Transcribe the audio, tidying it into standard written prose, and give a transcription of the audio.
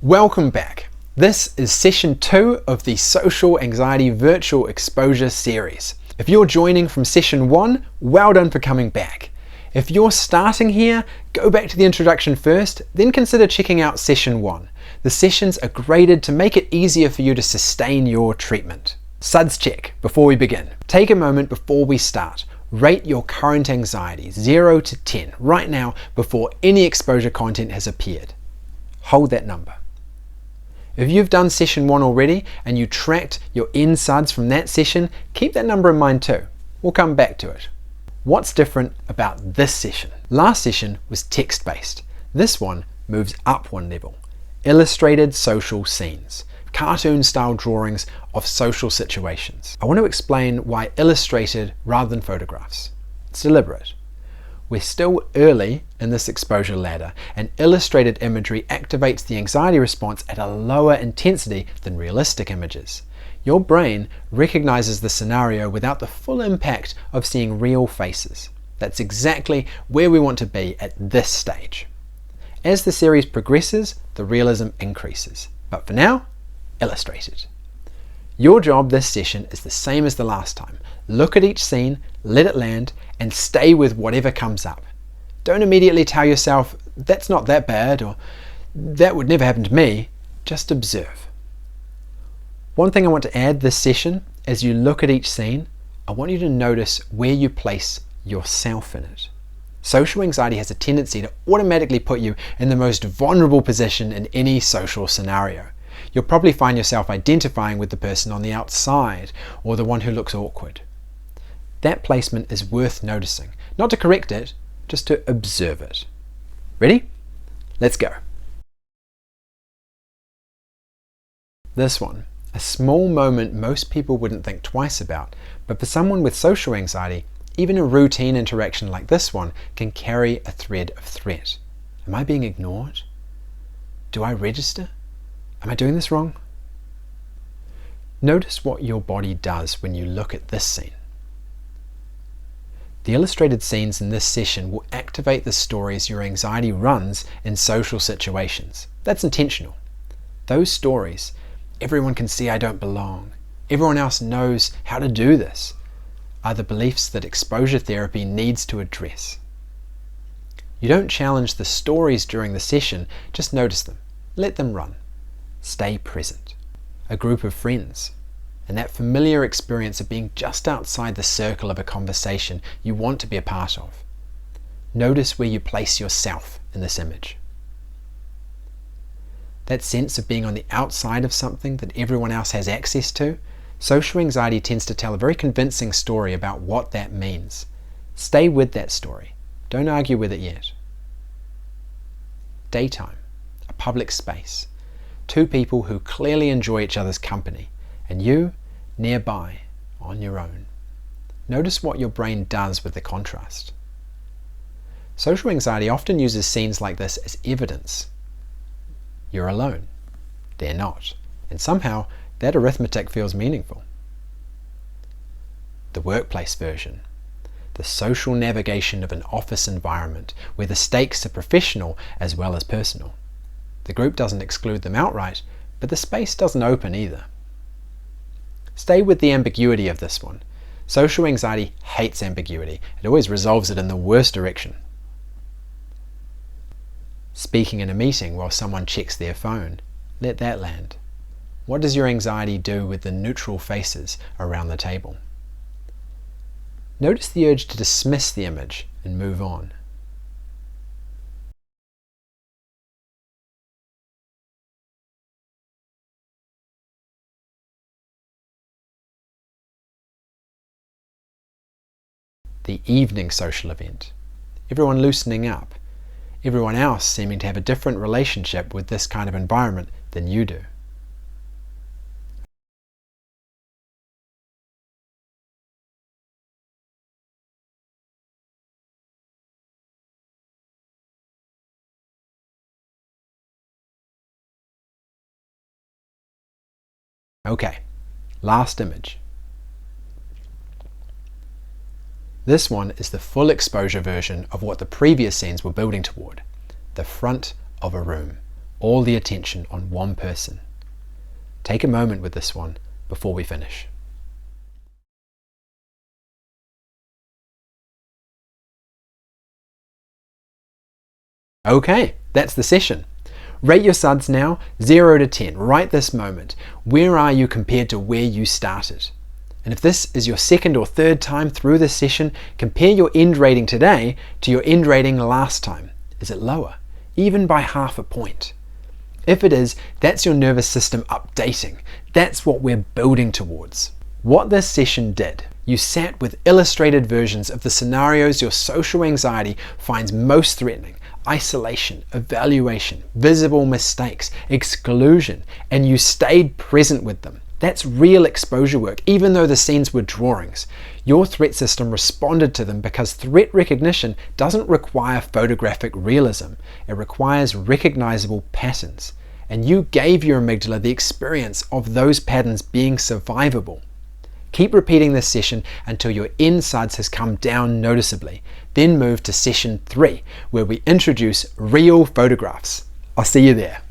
Welcome back. This is session 2 of the Social Anxiety Virtual Exposure series. If you're joining from session 1, well done for coming back. If you're starting here, go back to the introduction first, then consider checking out session 1. The sessions are graded to make it easier for you to sustain your treatment. SUDS check before we begin. Take a moment before we start. Rate your current anxiety 0 to 10 right now before any exposure content has appeared. Hold that number. If you've done session 1 already and you tracked your SUDS from that session, keep that number in mind too. We'll come back to it. What's different about this session? Last session was text-based. This one moves up one level. Illustrated social scenes, cartoon-style drawings of social situations. I want to explain why illustrated rather than photographs. It's deliberate. We're still early in this exposure ladder, and illustrated imagery activates the anxiety response at a lower intensity than realistic images. Your brain recognizes the scenario without the full impact of seeing real faces. That's exactly where we want to be at this stage. As the series progresses, the realism increases. But for now, illustrated. Your job this session is the same as the last time. Look at each scene, let it land, and stay with whatever comes up. Don't immediately tell yourself, that's not that bad, or that would never happen to me. Just observe. One thing I want to add this session, as you look at each scene, I want you to notice where you place yourself in it. Social anxiety has a tendency to automatically put you in the most vulnerable position in any social scenario. You'll probably find yourself identifying with the person on the outside or the one who looks awkward. That placement is worth noticing, not to correct it, just to observe it. Ready? Let's go. This one, a small moment most people wouldn't think twice about, but for someone with social anxiety, even a routine interaction like this one can carry a thread of threat. Am I being ignored? Do I register? Am I doing this wrong? Notice what your body does when you look at this scene. The illustrated scenes in this session will activate the stories your anxiety runs in social situations. That's intentional. Those stories, everyone can see I don't belong, everyone else knows how to do this, are the beliefs that exposure therapy needs to address. You don't challenge the stories during the session, just notice them. Let them run. Stay present. A group of friends, and that familiar experience of being just outside the circle of a conversation you want to be a part of. Notice where you place yourself in this image. That sense of being on the outside of something that everyone else has access to, social anxiety tends to tell a very convincing story about what that means. Stay with that story. Don't argue with it yet. Daytime, a public space. Two people who clearly enjoy each other's company, and you nearby on your own. Notice what your brain does with the contrast. Social anxiety often uses scenes like this as evidence. You're alone. They're not. And somehow that arithmetic feels meaningful. The workplace version. The social navigation of an office environment where the stakes are professional as well as personal. The group doesn't exclude them outright, but the space doesn't open either. Stay with the ambiguity of this one. Social anxiety hates ambiguity. It always resolves it in the worst direction. Speaking in a meeting while someone checks their phone. Let that land. What does your anxiety do with the neutral faces around the table? Notice the urge to dismiss the image and move on. The evening social event. Everyone loosening up. Everyone else seeming to have a different relationship with this kind of environment than you do. Okay, last image. This one is the full exposure version of what the previous scenes were building toward. The front of a room. all the attention on one person. Take a moment with this one before we finish. Okay, that's the session. Rate your SUDS now, 0 to 10, right this moment. Where are you compared to where you started? And if this is your second or third time through this session, compare your end rating today to your end rating last time. Is it lower? Even by half a point? If it is, that's your nervous system updating. That's what we're building towards. What this session did, you sat with illustrated versions of the scenarios your social anxiety finds most threatening: isolation, evaluation, visible mistakes, exclusion, and you stayed present with them. That's real exposure work, even though the scenes were drawings. Your threat system responded to them because threat recognition doesn't require photographic realism. It requires recognizable patterns. And you gave your amygdala the experience of those patterns being survivable. Keep repeating this session until your SUDS has come down noticeably. Then move to session 3, where we introduce real photographs. I'll see you there.